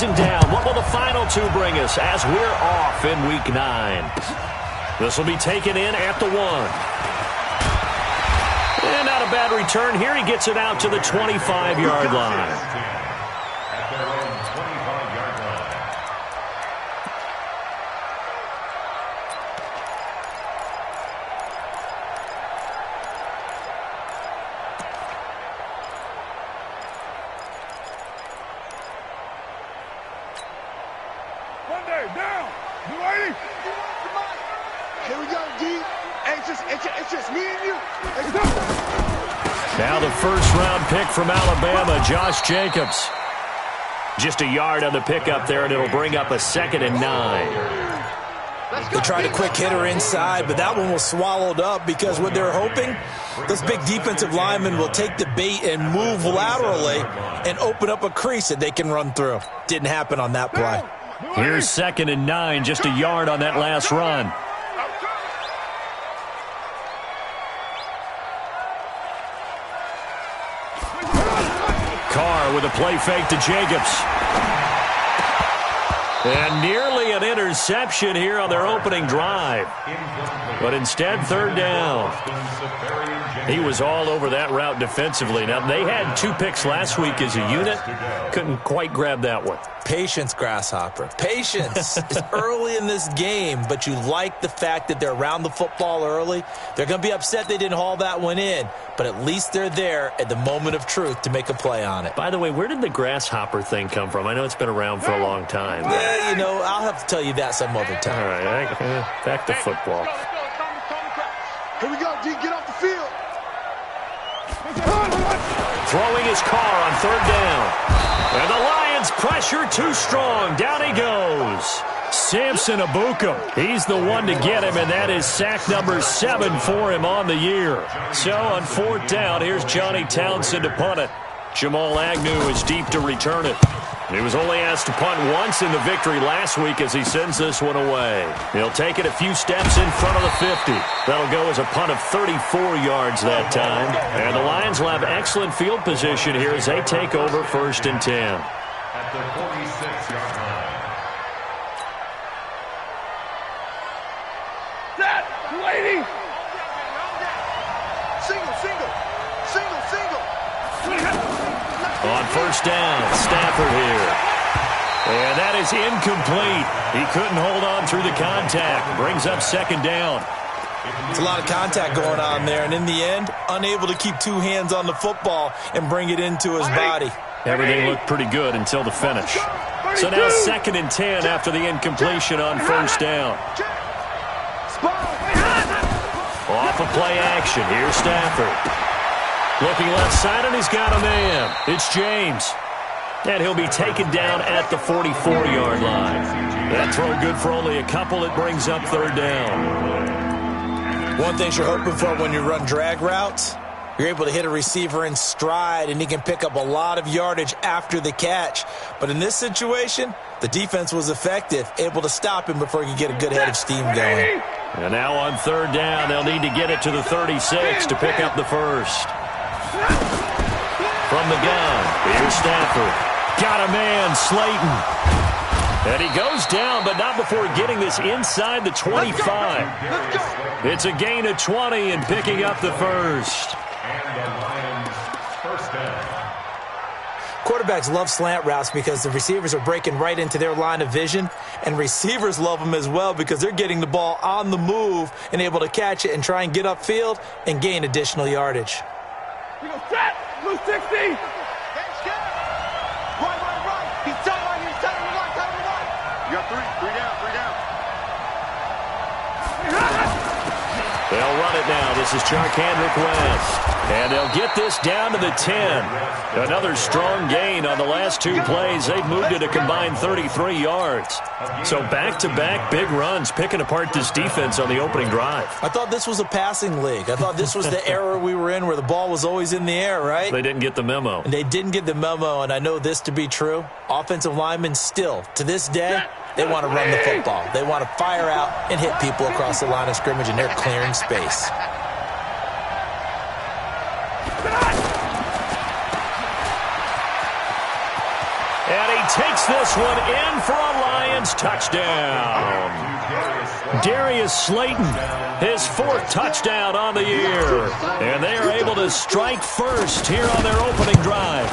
season down. What will the final two bring us as we're off in Week 9? This will be taken in at the 1. And not a bad return here. He gets it out to the 25-yard line. Here we go, D. Hey, it's just me and you. Let's go. Now the first-round pick from Alabama, Josh Jacobs. Just a yard on the pickup there, and it'll bring up a 2nd and 9. They tried a quick hitter inside, but that one was swallowed up because what they're hoping, this big defensive lineman will take the bait and move laterally and open up a crease that they can run through. Didn't happen on that play. Here's 2nd and 9, just a yard on that last run. Carr with a play fake to Jacobs. And nearly an interception here on their opening drive. But instead, 3rd down. He was all over that route defensively. Now, they had 2 picks last week as a unit. Couldn't quite grab that one. Patience, Grasshopper. Patience. It's early in this game, but you like the fact that they're around the football early. They're going to be upset they didn't haul that one in, but at least they're there at the moment of truth to make a play on it. By the way, where did the Grasshopper thing come from? I know it's been around for a long time. Yeah, you know, I'll have to tell you that some other time. All right, back to football. Here we go, D. Get off the field. Throwing his Carr on 3rd down. And the Lions pressure too strong. Down he goes. Samson Abukum. He's the one to get him, and that is sack number 7 for him on the year. So on 4th down, here's Johnny Townsend to punt it. Jamal Agnew is deep to return it. He was only asked to punt once in the victory last week as he sends this one away. He'll take it a few steps in front of the 50. That'll go as a punt of 34 yards that time. And the Lions will have excellent field position here as they take over 1st and 10. At the 46-yard line. That lady. Single. On 1st down, Stafford here. And that is incomplete. He couldn't hold on through the contact. Brings up 2nd down. It's a lot of contact going on there, and in the end, unable to keep 2 hands on the football and bring it into his body. Everything looked pretty good until the finish. So now 2nd and 10 after the incompletion on 1st down. Off of play action. Here's Stafford. Looking left side, and he's got a man. It's James. And he'll be taken down at the 44-yard line. That throw good for only a couple. It brings up 3rd down. One thing you're hoping for when you run drag routes, you're able to hit a receiver in stride, and he can pick up a lot of yardage after the catch. But in this situation, the defense was effective, able to stop him before he could get a good head of steam going. And now on 3rd down, they'll need to get it to the 36 to pick up the first. From the gun, here's Stafford. Got a man, Slayton. And he goes down, but not before getting this inside the 25. It's a gain of 20 and picking up the first. And the Lions' 1st down. Quarterbacks love slant routes because the receivers are breaking right into their line of vision, and receivers love them as well because they're getting the ball on the move and able to catch it and try and get upfield and gain additional yardage. We go set. Blue 60. Right. He's tight. You got 3 down. They'll run it now. This is Charkandrick West. And they'll get this down to the 10. Another strong gain on the last 2 plays. They've moved it a combined 33 yards. So back-to-back big runs, picking apart this defense on the opening drive. I thought this was a passing league. I thought this was the era we were in where the ball was always in the air, right? They didn't get the memo. And they didn't get the memo, and I know this to be true. Offensive linemen still, to this day, they want to run the football. They want to fire out and hit people across the line of scrimmage, and they're clearing space. And he takes this one in for a Lions touchdown. Darius Slayton, his 4th touchdown on the year. And they are able to strike first here on their opening drive.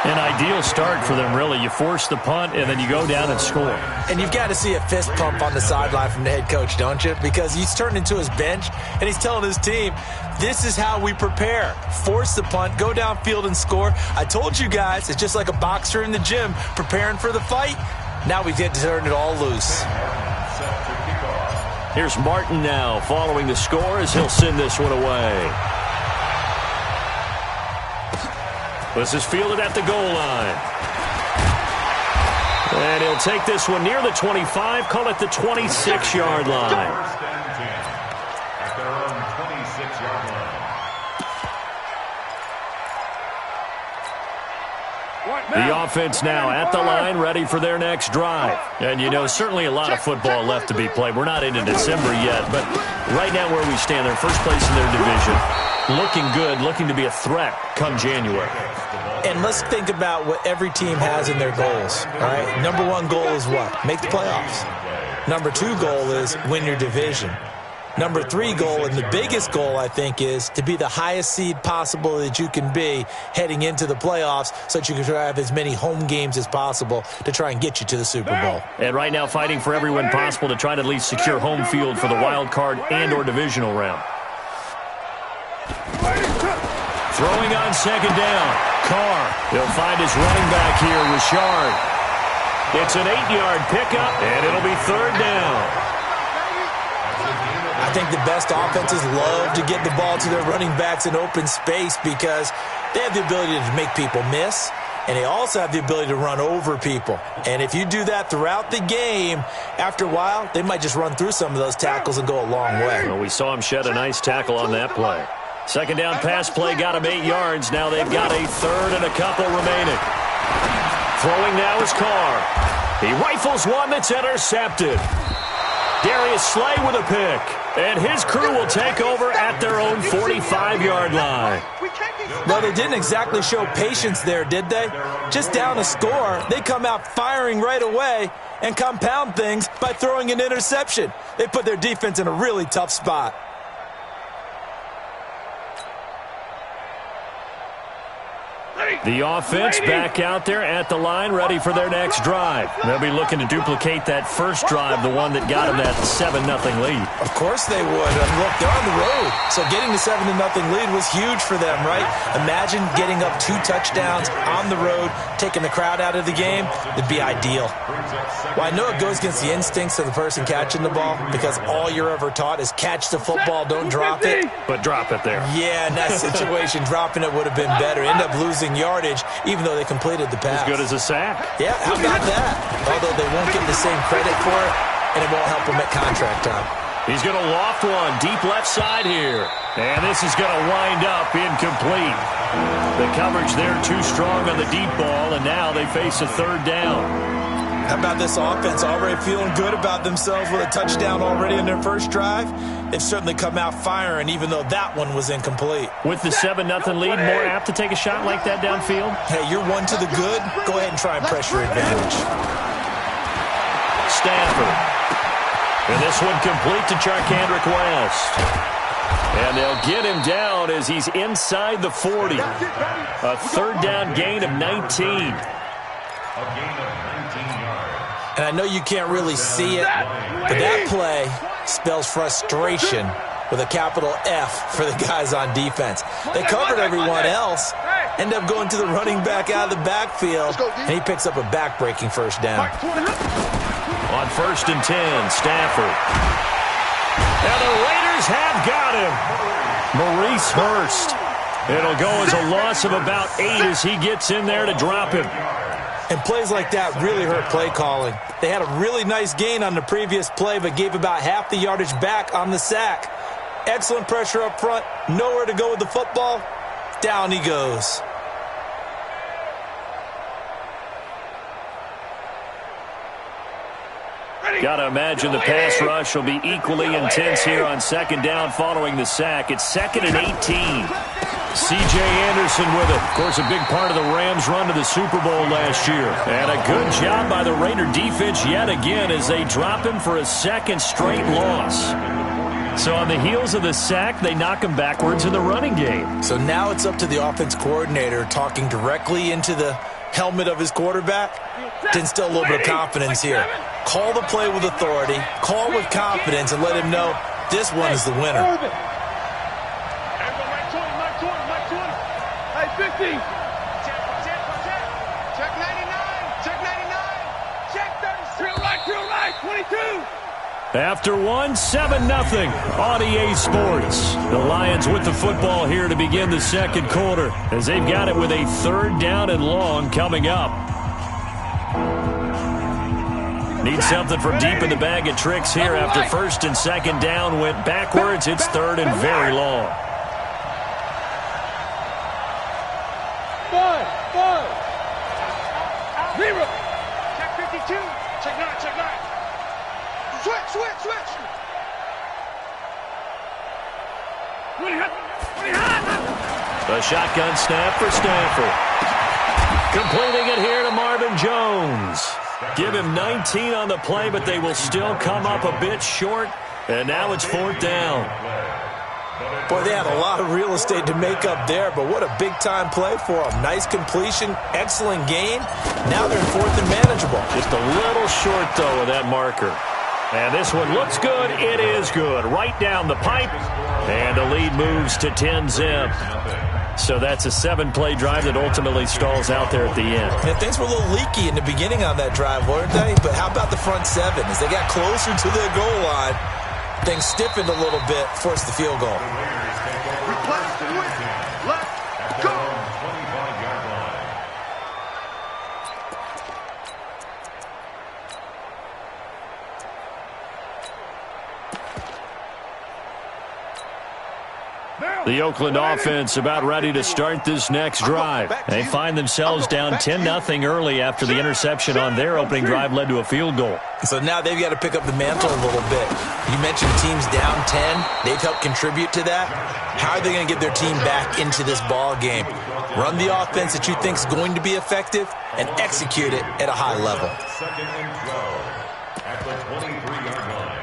An ideal start for them, really. You force the punt, and then you go down and score. And you've got to see a fist pump on the sideline from the head coach, don't you? Because he's turned into his bench, and he's telling his team, this is how we prepare. Force the punt, go downfield and score. I told you guys, it's just like a boxer in the gym preparing for the fight. Now we get to turn it all loose. Here's Martin now following the score as he'll send this one away. This is fielded at the goal line. And he'll take this one near the 25, call it the 26-yard line. At their own 26-yard line. The offense now at the line, ready for their next drive. And, you know, certainly a lot of football left to be played. We're not into December yet, but right now where we stand, they're first place in their division. Looking good, looking to be a threat come January. And let's think about what every team has in their goals, all right? Number 1 goal is what? Make the playoffs. Number 2 goal is win your division. Number 3 goal, and the biggest goal, I think, is to be the highest seed possible that you can be heading into the playoffs so that you can have as many home games as possible to try and get you to the Super Bowl. And right now fighting for every win possible to try to at least secure home field for the wild card and or divisional round. Throwing on second down. Carr. He'll find his running back here, Richard. It's an 8-yard pickup, and it'll be 3rd down. I think the best offenses love to get the ball to their running backs in open space because they have the ability to make people miss, and they also have the ability to run over people. And if you do that throughout the game, after a while, they might just run through some of those tackles and go a long way. Well, we saw him shed a nice tackle on that play. Second down pass play got him 8 yards. Now they've got a 3rd and a couple remaining. Throwing now is Carr. He rifles one that's intercepted. Darius Slay with a pick. And his crew will take over at their own 45-yard line. Well, they didn't exactly show patience there, did they? Just down a score, they come out firing right away and compound things by throwing an interception. They put their defense in a really tough spot. The offense back out there at the line, ready for their next drive. They'll be looking to duplicate that first drive, the one that got them that 7-0 lead. Of course they would. Look, they're on the road, so getting the 7-0 lead was huge for them, right? Imagine getting up 2 touchdowns on the road, taking the crowd out of the game. It'd be ideal. Well, I know it goes against the instincts of the person catching the ball because all you're ever taught is catch the football, don't drop it. But drop it there. Yeah, in that situation, dropping it would have been better. End up losing yardage, even though they completed the pass. As good as a sack. Yeah, how about that? Although they won't get the same credit for it, and it won't help them at contract time. He's going to loft one deep left side here. And this is going to wind up incomplete. The coverage there too strong on the deep ball, and now they face a 3rd down. How about this offense already feeling good about themselves with a touchdown already in their first drive? They've certainly come out firing, even though that one was incomplete. With the 7-0 lead, more apt to take a shot like that downfield? Hey, you're one to the good. Go ahead and try and pressure advantage. Stafford. And this one complete to Charkandrick West. And they'll get him down as he's inside the 40. A 3rd down gain of 19. And I know you can't really see it, but that play spells frustration with a capital F for the guys on defense. They covered everyone else, end up going to the running back out of the backfield, and he picks up a back-breaking 1st down. On 1st and 10, Stafford. And the Raiders have got him. Maurice Hurst. It'll go as a loss of about 8 as he gets in there to drop him. And plays like that really hurt play calling. They had a really nice gain on the previous play, but gave about half the yardage back on the sack. Excellent pressure up front. Nowhere to go with the football. Down he goes. Got to imagine the pass rush will be equally intense here on second down following the sack. It's 2nd and 18. C.J. Anderson with it. Of course, a big part of the Rams' run to the Super Bowl last year. And a good job by the Raider defense yet again as they drop him for a second straight loss. So on the heels of the sack, they knock him backwards in the running game. So now it's up to the offense coordinator talking directly into the helmet of his quarterback to instill a little bit of confidence here. Call the play with authority, call with confidence, and let him know this one is the winner. Hey, 50. Check 99. Check 99. Check 30. Drill right. 22. After 7-0 on EA Sports. The Lions with the football here to begin the second quarter as they've got it with a 3rd down and long coming up. Need something from deep in the bag of tricks here after 1st and 2nd down went backwards. It's 3rd and very long. Five. 0. Check 52. Check 9. Switch. The shotgun snap for Stafford. Completing it here to Marvin Jones. Give him 19 on the play, but they will still come up a bit short. And now it's 4th down. Boy, they had a lot of real estate to make up there, but what a big-time play for them. Nice completion, excellent gain. Now they're in 4th and manageable. Just a little short, though, of that marker. And this one looks good. It is good. Right down the pipe. And the lead moves to 10-zip. So that's a 7-play drive that ultimately stalls out there at the end. Yeah, things were a little leaky in the beginning on that drive, weren't they? But how about the front 7? As they got closer to the goal line, things stiffened a little bit, forced the field goal. Request to win. Let's go. The Oakland offense about ready to start this next drive. They find themselves down 10-0 early after the interception on their opening drive led to a field goal. So now they've got to pick up the mantle a little bit. You mentioned teams down 10. They've helped contribute to that. How are they going to get their team back into this ball game? Run the offense that you think is going to be effective and execute it at a high level. 2nd and 12 at the 23-yard line.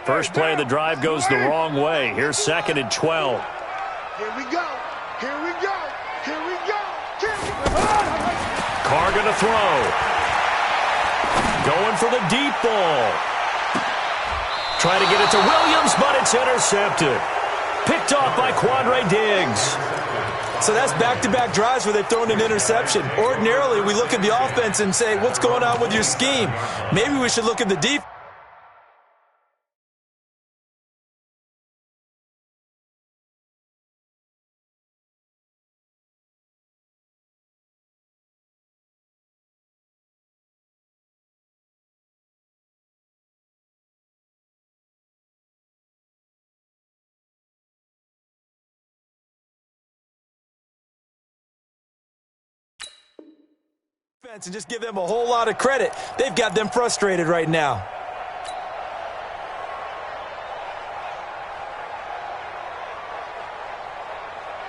First play of the drive goes the wrong way. Here's 2nd and 12. Here we go. Carr going to throw. Going for the deep ball. Trying to get it to Williams, but it's intercepted. Picked off by Quandre Diggs. So that's back-to-back drives where they've thrown an interception. Ordinarily, we look at the offense and say, what's going on with your scheme? Maybe we should look at the defense. And just give them a whole lot of credit. They've got them frustrated right now.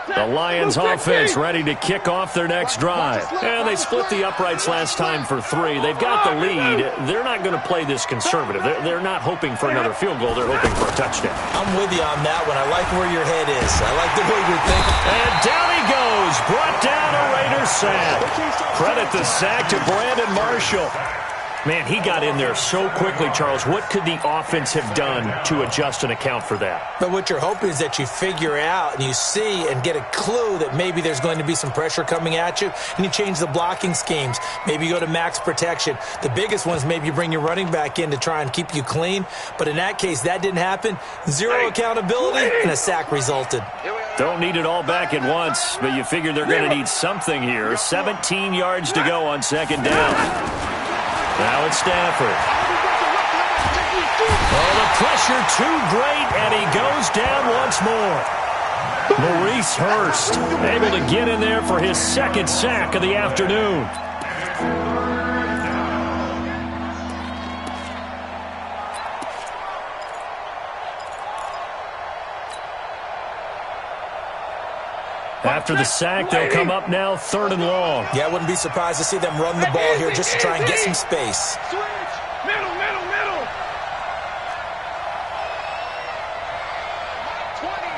The Lions offense ready to kick off their next drive. And they split the uprights last time for 3. They've got the lead. They're not going to play this conservative. They're not hoping for another field goal. They're hoping for a touchdown. I'm with you on that one. I like where your head is. I like the way you're thinking. And down he goes. Brought down a Raider sack. Credit the sack to Brandon Marshall. Man, he got in there so quickly, Charles. What could the offense have done to adjust and account for that? But what you're hoping is that you figure out and you see and get a clue that maybe there's going to be some pressure coming at you, and you change the blocking schemes. Maybe you go to max protection. The biggest one is maybe you bring your running back in to try and keep you clean. But in that case, that didn't happen. Zero accountability, and a sack resulted. Don't need it all back at once, but you figure they're going to need something here. 17 yards to go on 2nd down. Now it's Stafford. Oh, the pressure too great, and he goes down once more. Maurice Hurst able to get in there for his 2nd sack of the afternoon. After the sack, they'll come up now 3rd and long. Yeah, I wouldn't be surprised to see them run the ball here just to try and get some space. Switch. Middle.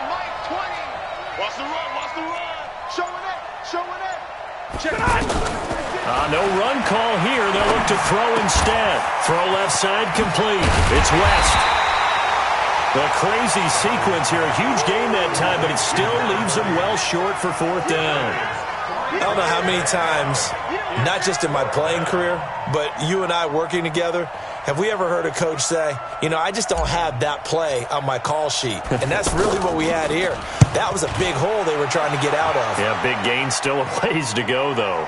Mike 20. Watch the run. Showing it. Check it. No run call here. They'll look to throw instead. Throw left side complete. It's West. The crazy sequence here. A huge gain that time, but it still leaves them well short for 4th down. I don't know how many times, not just in my playing career, but you and I working together, have we ever heard a coach say, I just don't have that play on my call sheet. And that's really what we had here. That was a big hole they were trying to get out of. Yeah, big gain, still a ways to go, though.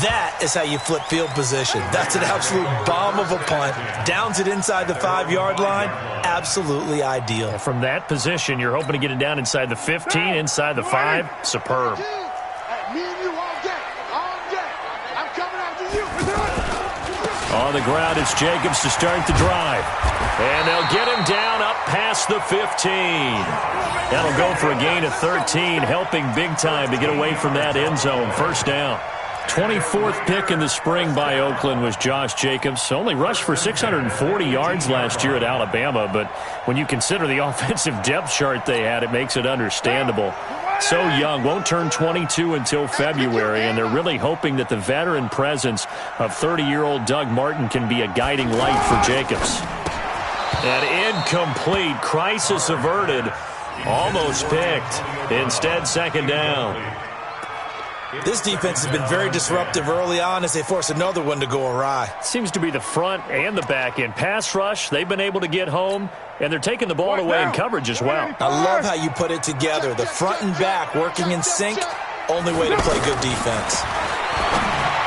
That is how you flip field position. That's an absolute bomb of a punt. Downs it inside the 5-yard line. Absolutely ideal. From that position, you're hoping to get it down inside the 15, inside the 5. Superb. Me and you all day. I'm coming after you. On the ground, it's Jacobs to start the drive. And they'll get him down up past the 15. That'll go for a gain of 13, helping big time to get away from that end zone. 1st down. 24th pick in the spring by Oakland was Josh Jacobs. Only rushed for 640 yards last year at Alabama, but when you consider the offensive depth chart they had, it makes it understandable. So young, won't turn 22 until February, and they're really hoping that the veteran presence of 30-year-old Doug Martin can be a guiding light for Jacobs. And incomplete, crisis averted, almost picked. Instead, 2nd down. This defense has been very disruptive early on as they force another one to go awry. Seems to be the front and the back end. Pass rush, they've been able to get home, and they're taking the ball away in coverage as well. I love how you put it together. The front and back working in sync, only way to play good defense.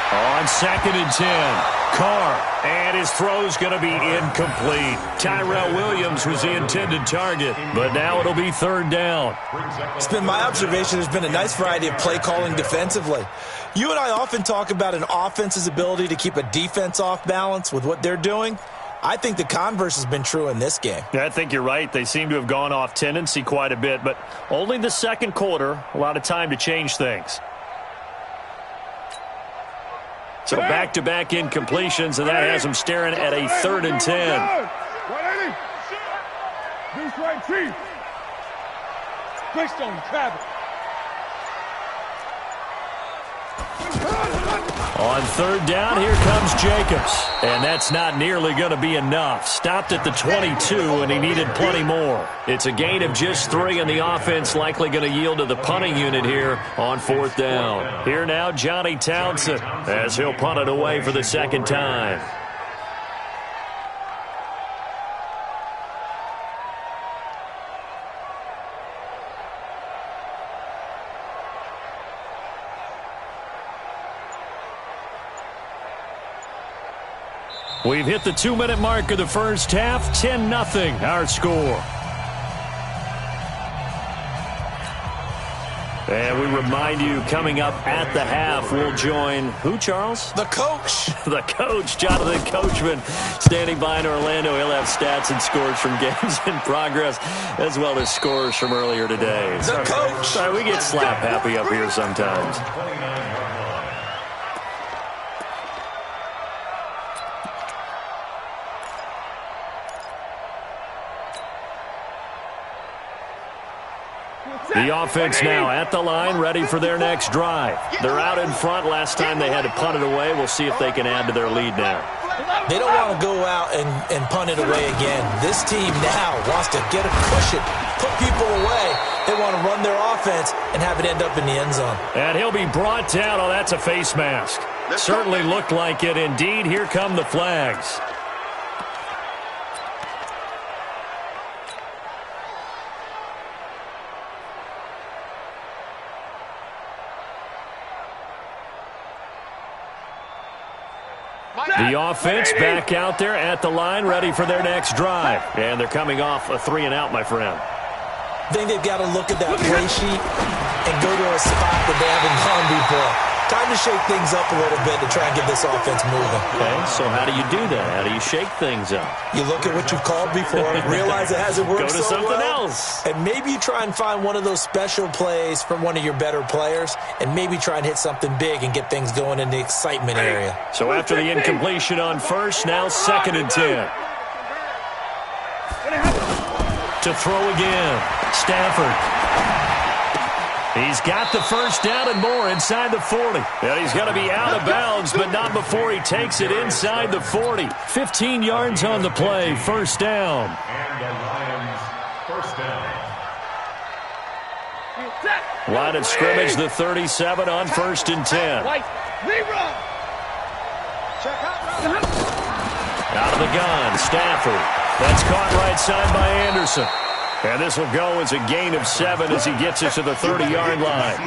On 2nd and 10, Carr, and his throw's going to be incomplete. Tyrell Williams was the intended target, but now it'll be 3rd down. It's been my observation there's been a nice variety of play calling defensively. You and I often talk about an offense's ability to keep a defense off balance with what they're doing. I think the converse has been true in this game. I think you're right. They seem to have gone off tendency quite a bit, but only the 2nd quarter, a lot of time to change things. So back-to-back incompletions, and that has them staring at a 3rd and 10. On 3rd down, here comes Jacobs. And that's not nearly going to be enough. Stopped at the 22, and he needed plenty more. It's a gain of just 3, and the offense likely going to yield to the punting unit here on 4th down. Here now, Johnny Townsend, as he'll punt it away for the 2nd time. We've hit the 2-minute mark of the 1st half. 10-0 our score. And we remind you, coming up at the half, we'll join who, Charles? The coach. The coach, Jonathan Coachman, standing by in Orlando. He'll have stats and scores from games in progress, as well as scores from earlier today. The coach. Sorry, we get slap happy up here sometimes. The offense now at the line, ready for their next drive. They're out in front. Last time they had to punt it away. We'll see if they can add to their lead now. They don't want to go out and punt it away again. This team now wants to get a cushion, put people away. They want to run their offense and have it end up in the end zone. And he'll be brought down. Oh, that's a face mask. Certainly looked like it. Indeed, here come the flags. The offense back out there at the line, ready for their next drive. And they're coming off a 3-and-out, my friend. I think they've got to look at that play sheet and go to a spot that they haven't gone before. Time to shake things up a little bit to try and get this offense moving. Okay, so how do you do that? How do you shake things up? You look at what you've called before, realize it hasn't worked Go to so something well, else. and maybe you try and find one of those special plays from one of your better players, and maybe try and hit something big and get things going in the excitement area. So after the incompletion on first, now 2nd and 10. To throw again, Stafford. He's got the first down and more inside the 40. And he's going to be out of bounds, but not before he takes it inside the 40. 15 yards on the play, first down. And the Lions, first down. Line of scrimmage, the 37 on 1st and 10. Out of the gun, Stafford. That's caught right side by Anderson. And this will go as a gain of 7 as he gets it to the 30-yard line.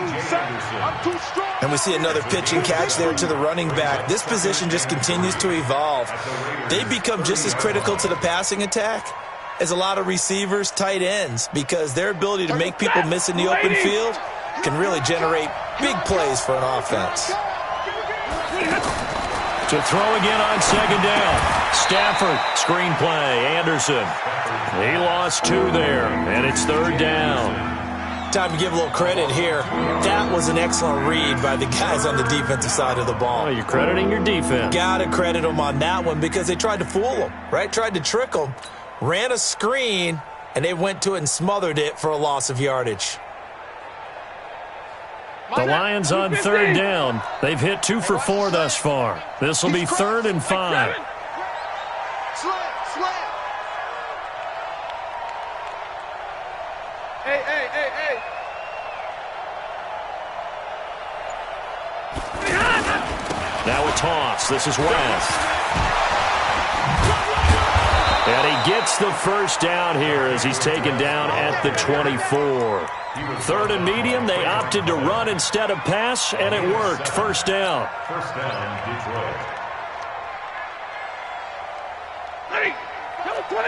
And we see another pitch and catch there to the running back. This position just continues to evolve. They become just as critical to the passing attack as a lot of receivers, tight ends, because their ability to make people miss in the open field can really generate big plays for an offense. To throw again on 2nd down. Stafford, screen play, Anderson. He lost 2 there, and it's 3rd down. Time to give a little credit here. That was an excellent read by the guys on the defensive side of the ball. Oh, you're crediting your defense. Got to credit them on that one because they tried to fool them, right? Tried to trick them, ran a screen, and they went to it and smothered it for a loss of yardage. The Lions on 3rd down. They've hit 2 for 4 thus far. This will be 3rd and 5. Hey. Now a toss. This is West. And he gets the first down here as he's taken down at the 24. 3rd and medium. They opted to run instead of pass, and it worked. First down. First down, Detroit. 20.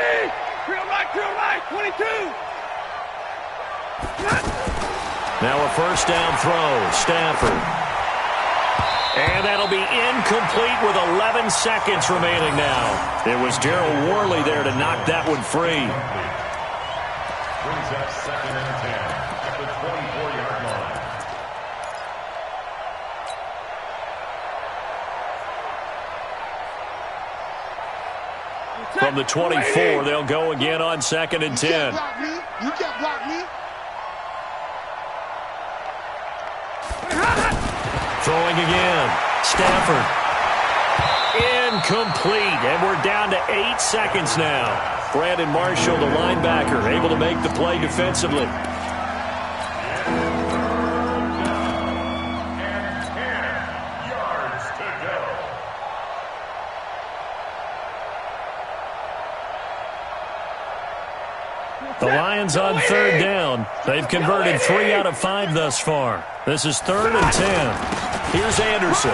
Drill right, 22. Now a first down throw. Stafford. And that'll be incomplete with 11 seconds remaining now. It was Darryl Worley there to knock that one free. Brings up 2nd and 10 at the 24-yard line. From the 24, they'll go again on 2nd and 10. You can't block me. Throwing again. Stafford. Incomplete. And we're down to 8 seconds now. Brandon Marshall, the linebacker, able to make the play defensively. And 10 yards to go. The Lions on 3rd down. They've converted 3 out of 5 thus far. This is 3rd and 10. Here's Anderson.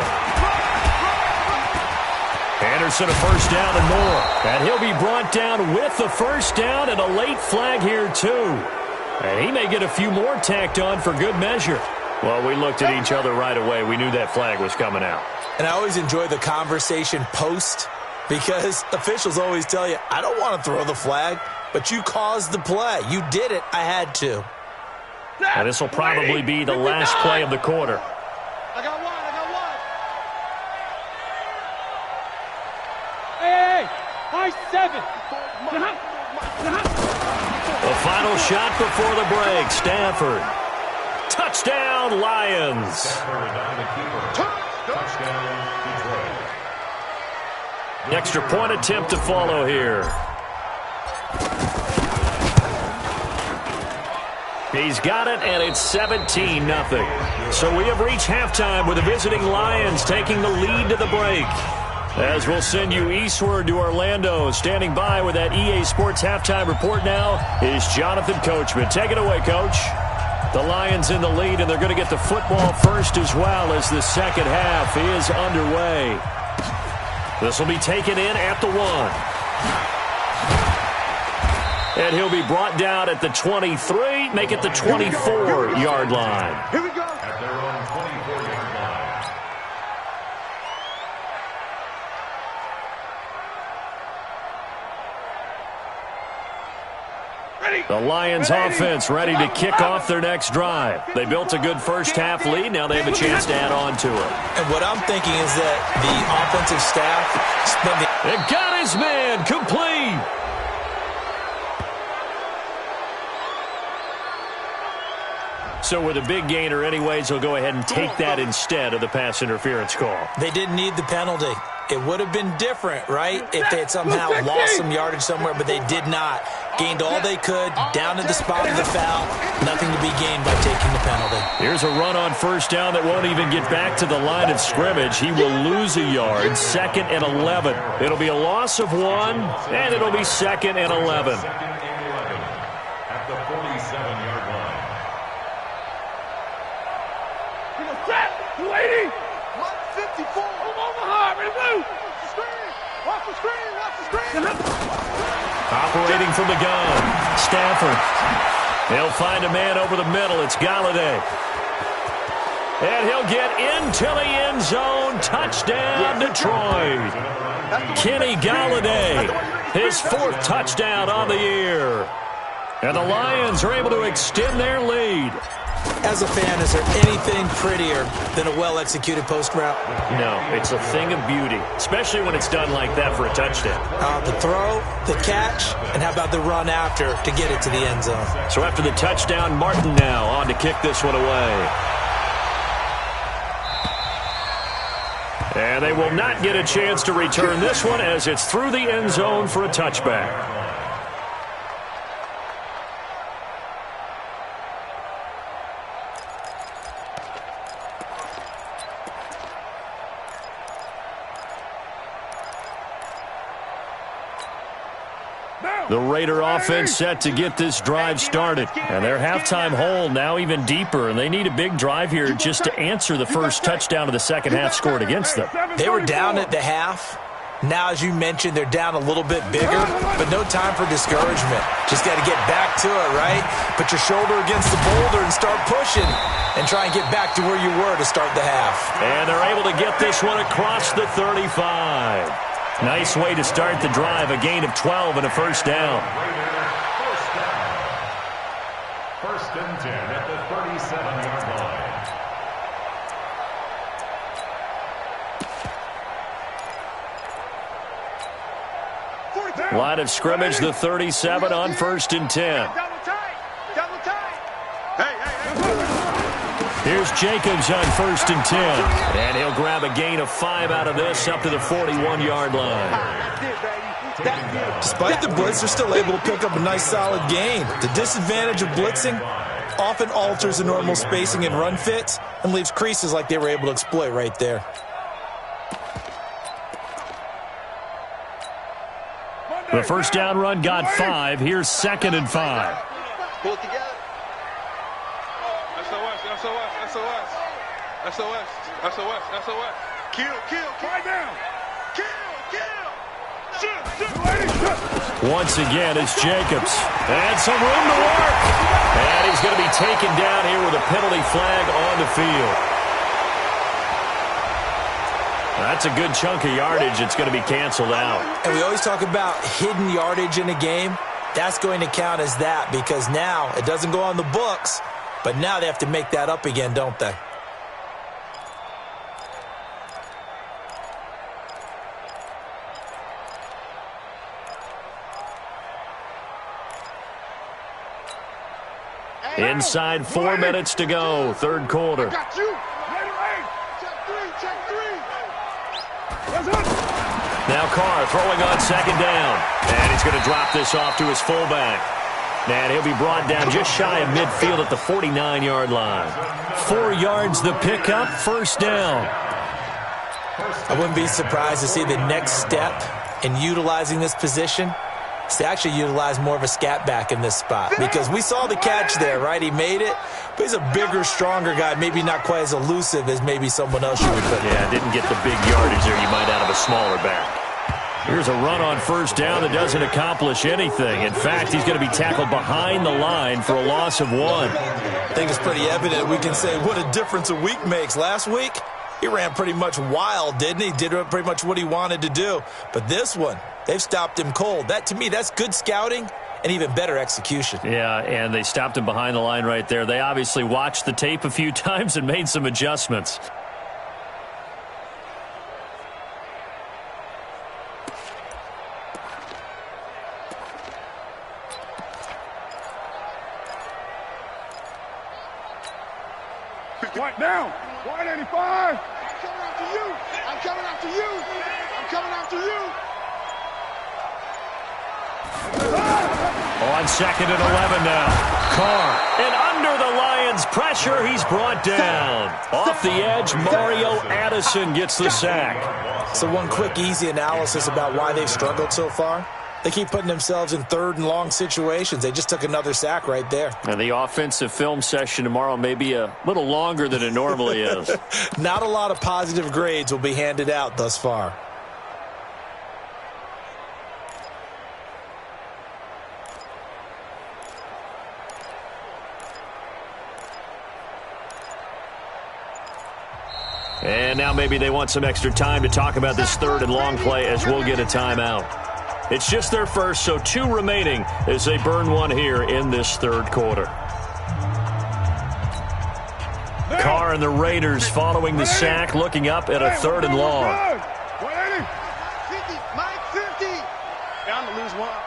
Anderson a first down and more. And he'll be brought down with the first down and a late flag here too. And he may get a few more tacked on for good measure. Well, we looked at each other right away. We knew that flag was coming out. And I always enjoy the conversation post because officials always tell you, I don't want to throw the flag, but you caused the play. You did it. I had to. And this will probably be the last play of the quarter. I got one. Hey, high 7. The final shot before the break. Stafford. Touchdown, Lions. Stafford on the keeper. Touchdown, Detroit. Extra point attempt to follow here. He's got it, and it's 17-0. So we have reached halftime with the visiting Lions taking the lead to the break. As we'll send you eastward to Orlando, standing by with that EA Sports halftime report now is Jonathan Coachman. Take it away, Coach. The Lions in the lead, and they're going to get the football first as well as the second half is underway. This will be taken in at the 1. And he'll be brought down at the 23, make it the 24-yard line. Here we go. At their own 24-yard line. The Lions offense ready to kick off their next drive. They built a good first-half lead. Now they have a chance to add on to it. And what I'm thinking is that the offensive staff spent the... It got his man complete. So with a big gainer anyways, he'll go ahead and take that instead of the pass interference call. They didn't need the penalty. It would have been different, right, if they had somehow lost some yardage somewhere, but they did not. Gained all they could, down to the spot of the foul. Nothing to be gained by taking the penalty. Here's a run on first down that won't even get back to the line of scrimmage. He will lose a yard, 2nd and 11. It'll be a loss of 1, and it'll be 2nd and 11. At the 47-yard line. 280. 154. Omaha, ready to move. Watch the screen. Watch the screen. Operating from the gun, Stafford. He'll find a man over the middle. It's Galladay. And he'll get into the end zone. Touchdown, Detroit. Kenny Galladay, his 4th touchdown on the year. And the Lions are able to extend their lead. As a fan, is there anything prettier than a well-executed post route? No, it's a thing of beauty, especially when it's done like that for a touchdown. The throw, the catch, and how about the run after to get it to the end zone? So after the touchdown, Martin now on to kick this one away. And they will not get a chance to return this one as it's through the end zone for a touchback. The Raider offense set to get this drive started. And their halftime hole now even deeper, and they need a big drive here just to answer the first touchdown of the second half scored against them. They were down at the half. Now, as you mentioned, they're down a little bit bigger, but no time for discouragement. Just got to get back to it, right? Put your shoulder against the boulder and start pushing and try and get back to where you were to start the half. And they're able to get this one across the 35. Nice way to start the drive, a gain of 12 and a first down. First and 10 at the 37-yard line. Line of scrimmage, the 37 on 1st and 10. Double tight. Here's Jacobs on 1st and 10. And he'll grab a gain of 5 out of this up to the 41-yard line. Despite the blitz, they're still able to pick up a nice solid gain. The disadvantage of blitzing often alters the normal spacing and run fits and leaves creases like they were able to exploit right there. The first down run got 5. Here's 2nd and 5. Pull it together. SOS. Kill. Lie down. Kill. Once again, it's Jacobs. And some room to work. And he's going to be taken down here with a penalty flag on the field. That's a good chunk of yardage. It's going to be canceled out. And we always talk about hidden yardage in a game. That's going to count as that because now it doesn't go on the books, but now they have to make that up again, don't they? Inside 4 minutes to go, third quarter. Got you. Check three. Now Carr throwing on 2nd down. And he's going to drop this off to his fullback. And he'll be brought down just shy of midfield at the 49-yard line. 4 yards the pickup, first down. I wouldn't be surprised to see the next step in utilizing this position is to actually utilize more of a scat back in this spot. Because we saw the catch there, right? He made it, but he's a bigger, stronger guy, maybe not quite as elusive as maybe someone else you would put. Yeah, didn't get the big yardage there you might out of a smaller back. Here's a run on first down that doesn't accomplish anything. In fact, he's going to be tackled behind the line for a loss of 1. I think it's pretty evident we can say what a difference a week makes. Last week, he ran pretty much wild, didn't he? Did pretty much what he wanted to do. But this one, they've stopped him cold. That, to me, that's good scouting and even better execution. Yeah, and they stopped him behind the line right there. They obviously watched the tape a few times and made some adjustments. White down. 185. I'm coming after you. I'm coming after you. I'm coming after you. On 2nd and 11 now. Carr. And under the Lions' pressure, he's brought down. Off the edge, Mario Addison gets the sack. So one quick, easy analysis about why they've struggled so far. They keep putting themselves in 3rd and long situations. They just took another sack right there. And the offensive film session tomorrow may be a little longer than it normally is. Not a lot of positive grades will be handed out thus far. And now maybe they want some extra time to talk about this 3rd and long play as we'll get a timeout. It's just their first, so 2 remaining as they burn one here in this 3rd quarter. Carr and the Raiders following the sack, looking up at a 3rd and long. 50, Mike 50. Down to lose one.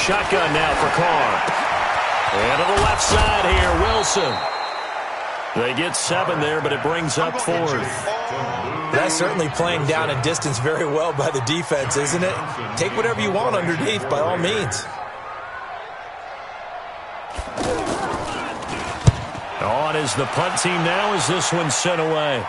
Shotgun now for Carr. And to the left side here, Wilson. They get 7 there, but it brings up 4th. That's certainly playing down and distance very well by the defense, isn't it? Take whatever you want underneath, by all means. On is the punt team now as this one's sent away.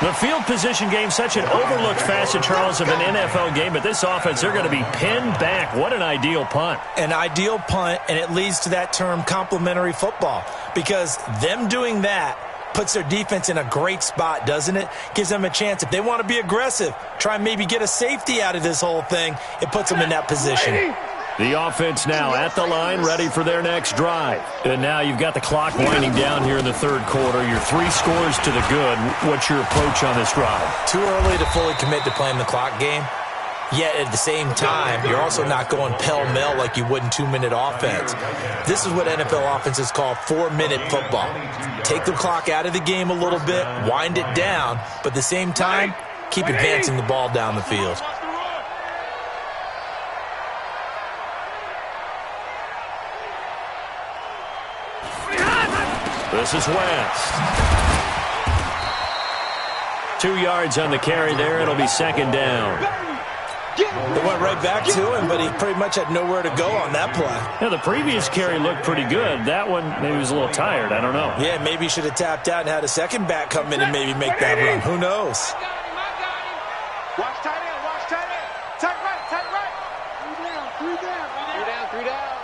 The field position game, such an overlooked facet, Charles, of an NFL game, but this offense, they're going to be pinned back. What an ideal punt. An ideal punt, and it leads to that term complementary football, because them doing that puts their defense in a great spot, doesn't it? Gives them a chance. If they want to be aggressive, try and maybe get a safety out of this whole thing, it puts them in that position. The offense now at the line, ready for their next drive. And now you've got the clock winding down here in the 3rd quarter. You're 3 scores to the good. What's your approach on this drive? Too early to fully commit to playing the clock game. Yet at the same time, you're also not going pell-mell like you would in 2-minute offense. This is what NFL offenses call 4-minute football. Take the clock out of the game a little bit, wind it down, but at the same time, keep advancing the ball down the field. This is West. 2 yards on the carry there. It'll be 2nd down. They went right back to him, but he pretty much had nowhere to go on that play. Yeah, the previous carry looked pretty good. That one, maybe he was a little tired. I don't know. Yeah, maybe he should have tapped out and had a second back come in and maybe make that run. Who knows? Watch tight end, watch tight end. Tight right, tight right. 3 down.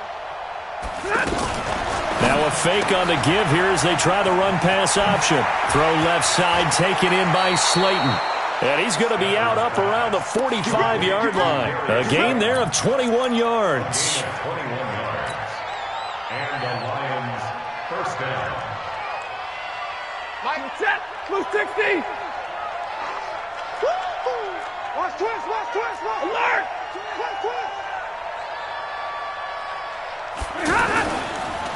Now a fake on the give here as they try the run-pass option. Throw left side, taken in by Slayton. And he's going to be out up around the 45-yard line. A gain there of 21 yards. 21 yards. And the Lions first down. Mike, set. Move 60. Watch twist, watch twist, watch. Alert. Twist, twist.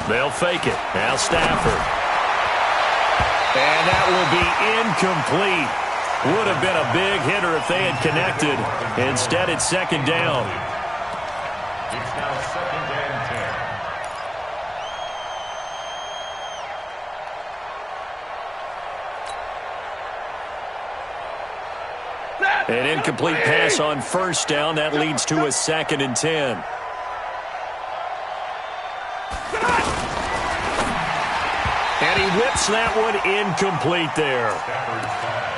They'll fake it. Now Stafford. And that will be incomplete. Would have been a big hitter if they had connected. Instead, it's 2nd down. It's now 2nd and 10. An incomplete pass on 1st down. That leads to a 2nd and 10. And he whips that one incomplete there. Stafford's pass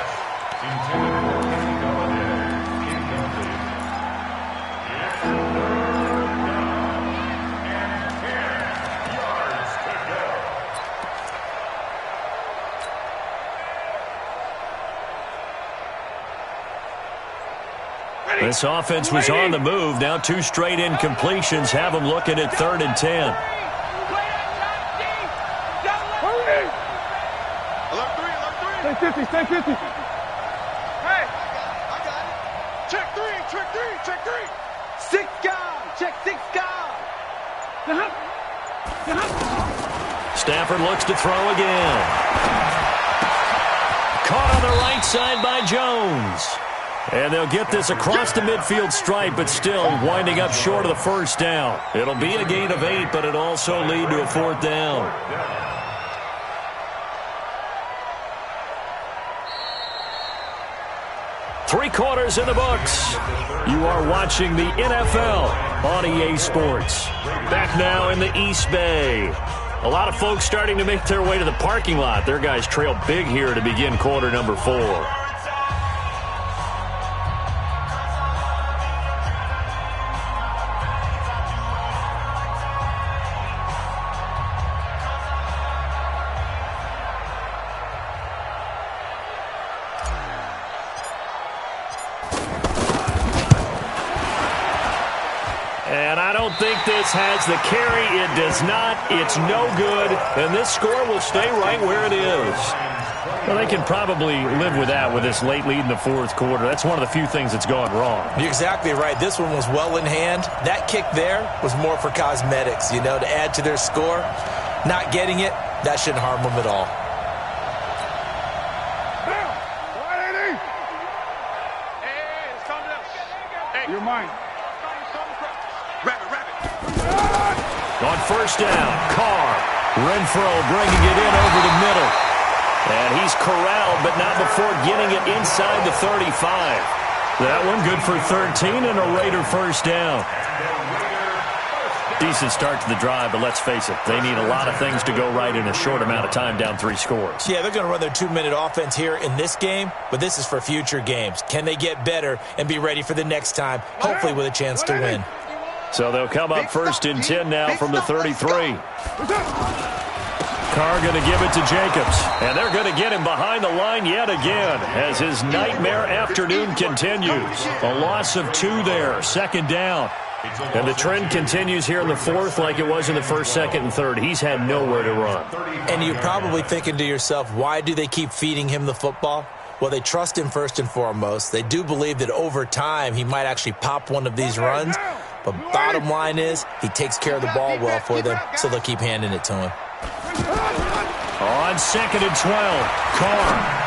intended for Kenny Galladay. Incomplete. It's 3rd down and 10 yards to go. This offense was on the move. Now 2 straight incompletions have them looking at 3rd and 10. Alert 3, alert 3. 50, stay 50. Hey, I got it. Check three. 6 guard, check 6 guard. Stafford looks to throw again. Caught on the right side by Jones. And they'll get this across the midfield stripe, but still winding up short of the first down. It'll be a gain of 8, but it'll also lead to a 4th down. Three quarters in the books. You are watching the NFL on EA Sports. Back now in the East Bay. A lot of folks starting to make their way to the parking lot. Their guys trail big here to begin quarter number 4. And I don't think this has the carry. It does not. It's no good. And this score will stay right where it is. Well, they can probably live with that with this late lead in the 4th quarter. That's one of the few things that's gone wrong. You're exactly right. This one was well in hand. That kick there was more for cosmetics, to add to their score. Not getting it, that shouldn't harm them at all. You're mine. On first down, Carr. Renfro bringing it in over the middle. And he's corralled, but not before getting it inside the 35. That one good for 13 and a Raider first down. Decent start to the drive, but let's face it, they need a lot of things to go right in a short amount of time, down 3 scores. Yeah, they're going to run their 2-minute offense here in this game, but this is for future games. Can they get better and be ready for the next time, hopefully with a chance to win? So they'll come up first and 10 now from the 33. Carr going to give it to Jacobs. And they're going to get him behind the line yet again as his nightmare afternoon continues. A loss of 2 there, 2nd down. And the trend continues here in the 4th like it was in the 1st, 2nd, and 3rd. He's had nowhere to run. And you're probably thinking to yourself, why do they keep feeding him the football? Well, they trust him first and foremost. They do believe that over time he might actually pop one of these runs. But bottom line is he takes care of the ball well for them, so they'll keep handing it to him. On 2nd and 12, Carr.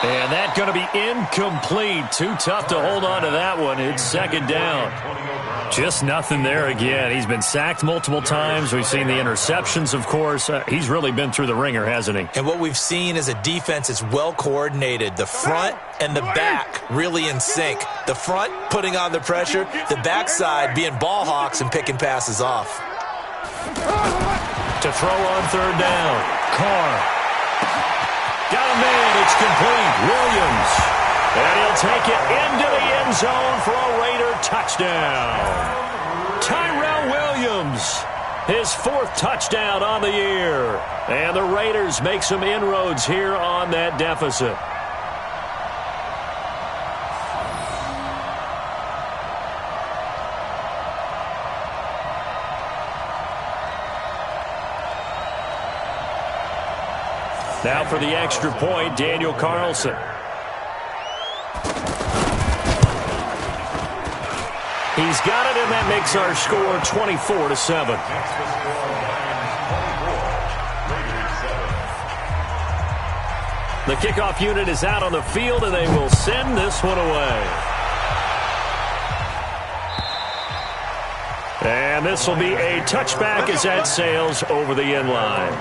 And that's going to be incomplete. Too tough to hold on to that one. It's 2nd down. Just nothing there again. He's been sacked multiple times. We've seen the interceptions, of course. He's really been through the ringer, hasn't he? And what we've seen is a defense that's well coordinated. The front and the back really in sync. The front putting on the pressure. The backside being ball hawks and picking passes off. To throw on 3rd down. Carr. Got a man. It's complete. Williams. And he'll take it into the end zone for a Raider touchdown. Tyrell Williams, his 4th touchdown on the year. And the Raiders make some inroads here on that deficit. Now for the extra point, Daniel Carlson. He's got it, and that makes our score 24-7. The kickoff unit is out on the field, and they will send this one away. And this will be a touchback as that sails over the end line.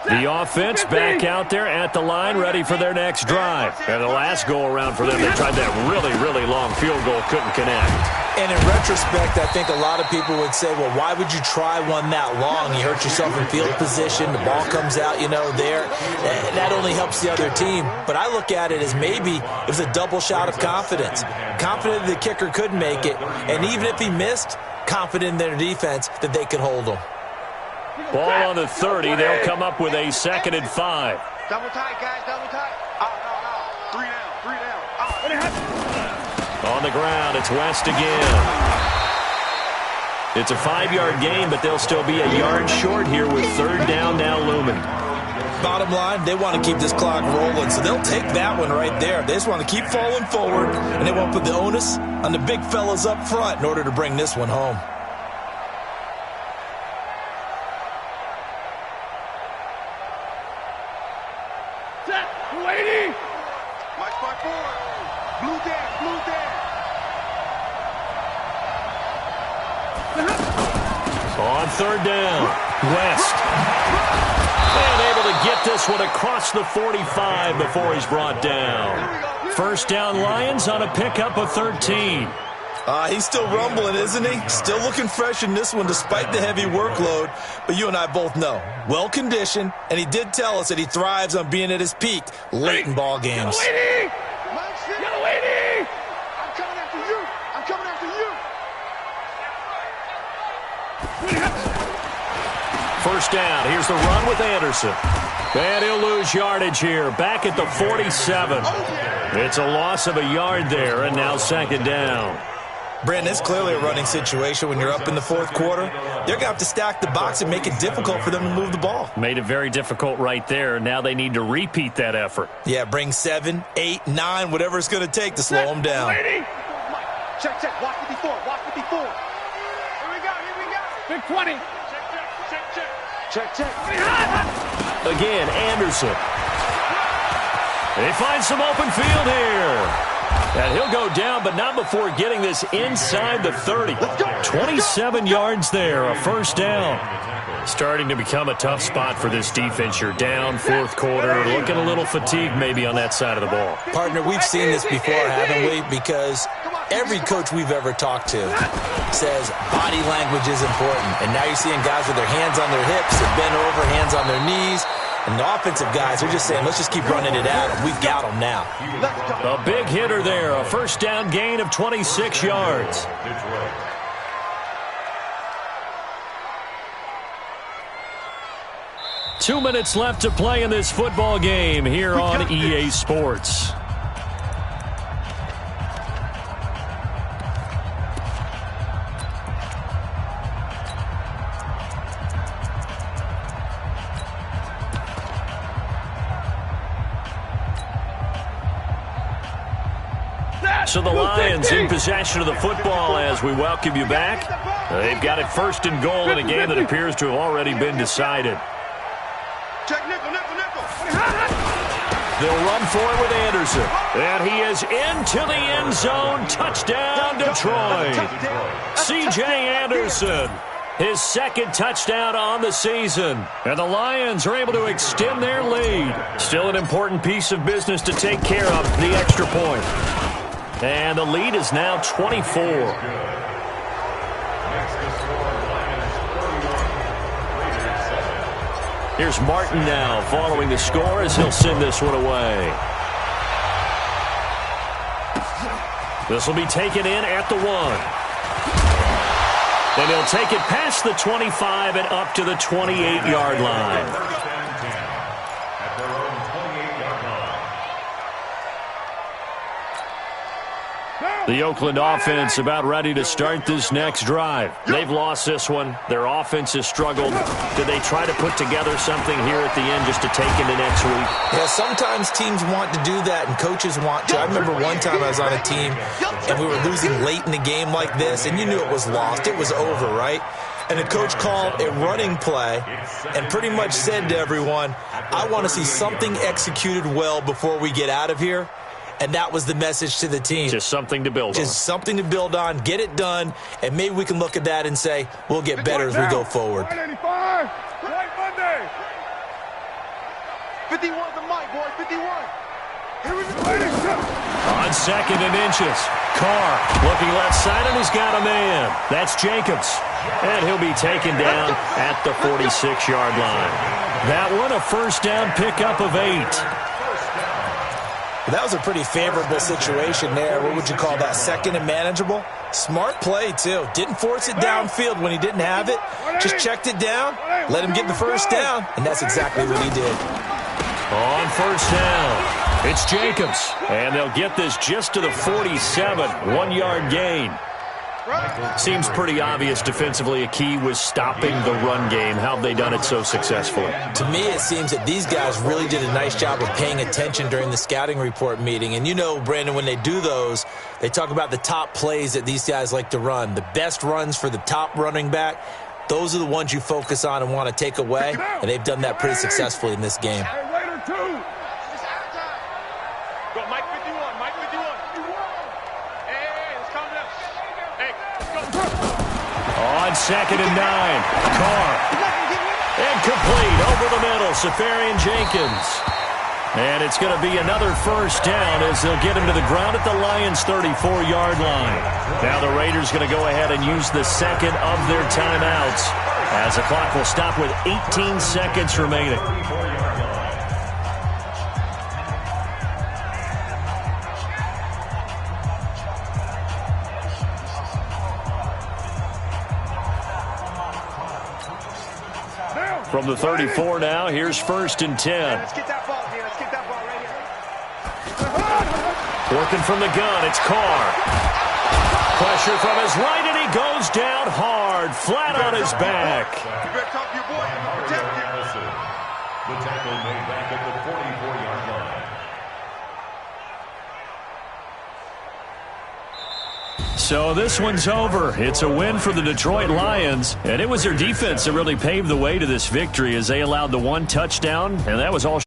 The offense back out there at the line, ready for their next drive. And the last go-around for them, they tried that really, really long field goal, couldn't connect. And in retrospect, I think a lot of people would say, well, why would you try one that long? You hurt yourself in field position. The ball comes out, there. That only helps the other team. But I look at it as maybe it was a double shot of confidence. Confident the kicker could make it. And even if he missed, confident in their defense that they could hold him. Ball on the 30. They'll come up with a 2nd and 5. Double tight, guys, double tight. No. 3 down. On the ground, it's West again. It's a 5-yard gain, but they'll still be a yard short here with 3rd down now looming. Bottom line, they want to keep this clock rolling, so they'll take that one right there. They just want to keep falling forward, and they want to put the onus on the big fellas up front in order to bring this one home. On 3rd down, West. And able to get this one across the 45 before he's brought down. First down, Lions on a pickup of 13. He's still rumbling, isn't he? Still looking fresh in this one despite the heavy workload. But you and I both know, well-conditioned, and he did tell us that he thrives on being at his peak late in ball games. First down. Here's the run with Anderson. And he'll lose yardage here. Back at the 47. It's a loss of a yard there, and now 2nd down. Brandon, it's clearly a running situation when you're up in the 4th quarter. They're going to have to stack the box and make it difficult for them to move the ball. Made it very difficult right there. Now they need to repeat that effort. Yeah, bring 7, 8, 9, whatever it's going to take to slow them down. Check. Watch it before. Here we go. Big 20. Check. Again, Anderson. They find some open field here. And he'll go down, but not before getting this inside the 30. 27 yards there, a first down. Starting to become a tough spot for this defense. You're down 4th quarter, looking a little fatigued maybe on that side of the ball. Partner, we've seen this before, haven't we? Because every coach we've ever talked to says body language is important. And now you're seeing guys with their hands on their hips and bent over, hands on their knees. And the offensive guys are just saying, let's just keep running it at them. We've got them now. A big hitter there, a first down gain of 26 yards. Two minutes left to play in this football game here on EA Sports. So the Lions in possession of the football as we welcome you back. They've got it 1st and goal in a game that appears to have already been decided. Check nickel. They'll run for it with Anderson. And he is into the end zone. Touchdown, Detroit. C.J. Anderson, his 2nd touchdown on the season. And the Lions are able to extend their lead. Still an important piece of business to take care of, the extra point. And the lead is now 24. Here's Martin now following the score as he'll send this one away. This will be taken in at the 1. Then he'll take it past the 25 and up to the 28-yard line. The Oakland offense about ready to start this next drive. They've lost this one. Their offense has struggled. Do they try to put together something here at the end just to take into next week? Yeah, sometimes teams want to do that and coaches want to. I remember one time I was on a team and we were losing late in the game like this, and you knew it was lost. It was over, right? And the coach called a running play and pretty much said to everyone, I want to see something executed well before we get out of here. And that was the message to the team. Just something to build on. Just something to build on, get it done, and maybe we can look at that and say, we'll get better as we go forward. 185, White Monday. 51's the mic, boy. 51. Here we go. On 2nd and inches. Carr looking left side, and he's got a man. That's Jacobs. And he'll be taken down at the 46-yard line. That one, a first down pickup of 8. That was a pretty favorable situation there. What would you call that? 2nd and manageable? Smart play, too. Didn't force it downfield when he didn't have it. Just checked it down, let him get the first down, and that's exactly what he did. On first down, it's Jacobs. And they'll get this just to the 47, 1-yard gain. Seems pretty obvious defensively a key was stopping the run game. How have they done it so successfully? To me, it seems that these guys really did a nice job of paying attention during the scouting report meeting. And you know, Brandon, when they do those, they talk about the top plays that these guys like to run. The best runs for the top running back, those are the ones you focus on and want to take away. And they've done that pretty successfully in this game. On 2nd and 9, Carr. Incomplete over the middle, Safarian Jenkins. And it's going to be another first down as they'll get him to the ground at the Lions' 34-yard line. Now the Raiders going to go ahead and use the second of their timeouts as the clock will stop with 18 seconds remaining. From the 34 now, here's 1st and 10. Let's get that ball here. Let's get that ball right here. Working from the gun, it's Carr. Pressure from his right, and he goes down hard, flat on his back. You better talk to your boy. Protect him. The tackle made back at the 44-yard line. So this one's over. It's a win for the Detroit Lions, and it was their defense that really paved the way to this victory as they allowed the 1 touchdown, and that was all